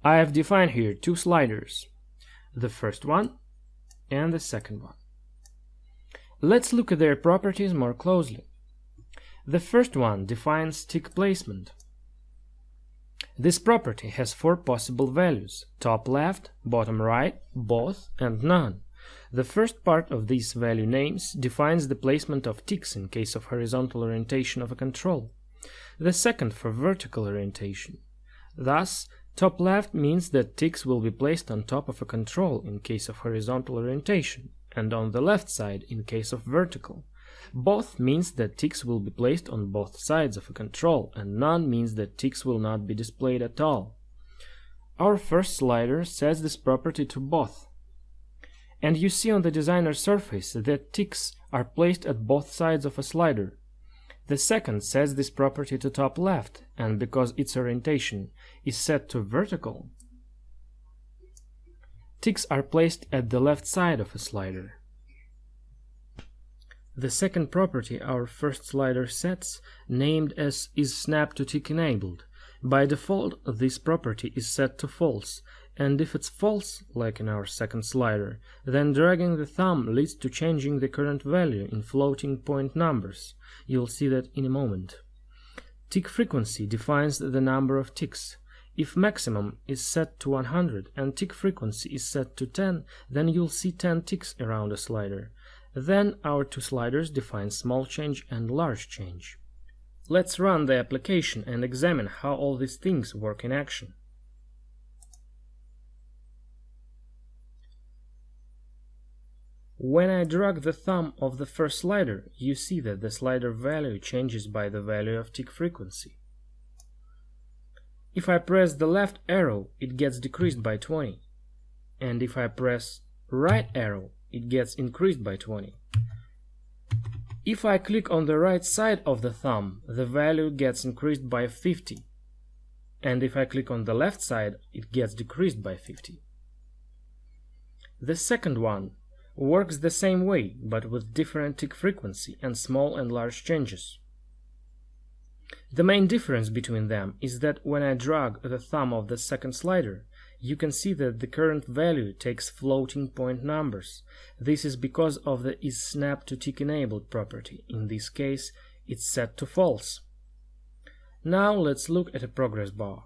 I have defined here two sliders, the first one and the second one. Let's look at their properties more closely. The first one defines tick placement. This property has four possible values: top left, bottom right, both, and none. The first part of these value names defines the placement of ticks in case of horizontal orientation of a control. The second for vertical orientation. Thus, top left means that ticks will be placed on top of a control in case of horizontal orientation, and on the left side in case of vertical. Both means that ticks will be placed on both sides of a control, and none means that ticks will not be displayed at all. Our first slider sets this property to both. And you see on the designer surface that ticks are placed at both sides of a slider. The second sets this property to top left, and because its orientation is set to vertical, ticks are placed at the left side of a slider. The second property our first slider sets, named as isSnapToTick-enabled. By default, this property is set to false, and if it's false, like in our second slider, then dragging the thumb leads to changing the current value in floating point numbers. You'll see that in a moment. Tick frequency defines the number of ticks. If maximum is set to 100 and tick frequency is set to 10, then you'll see 10 ticks around a slider. Then our two sliders define small change and large change. Let's run the application and examine how all these things work in action. When I drag the thumb of the first slider, you see that the slider value changes by the value of tick frequency. If I press the left arrow, it gets decreased by 20, and if I press right arrow, it gets increased by 20. If I click on the right side of the thumb, the value gets increased by 50, and if I click on the left side, it gets decreased by 50. The second one works the same way, but with different tick frequency and small and large changes. The main difference between them is that when I drag the thumb of the second slider, you can see that the current value takes floating point numbers. This is because of the isSnapToTick-enabled property. In this case, it's set to false. Now let's look at a progress bar.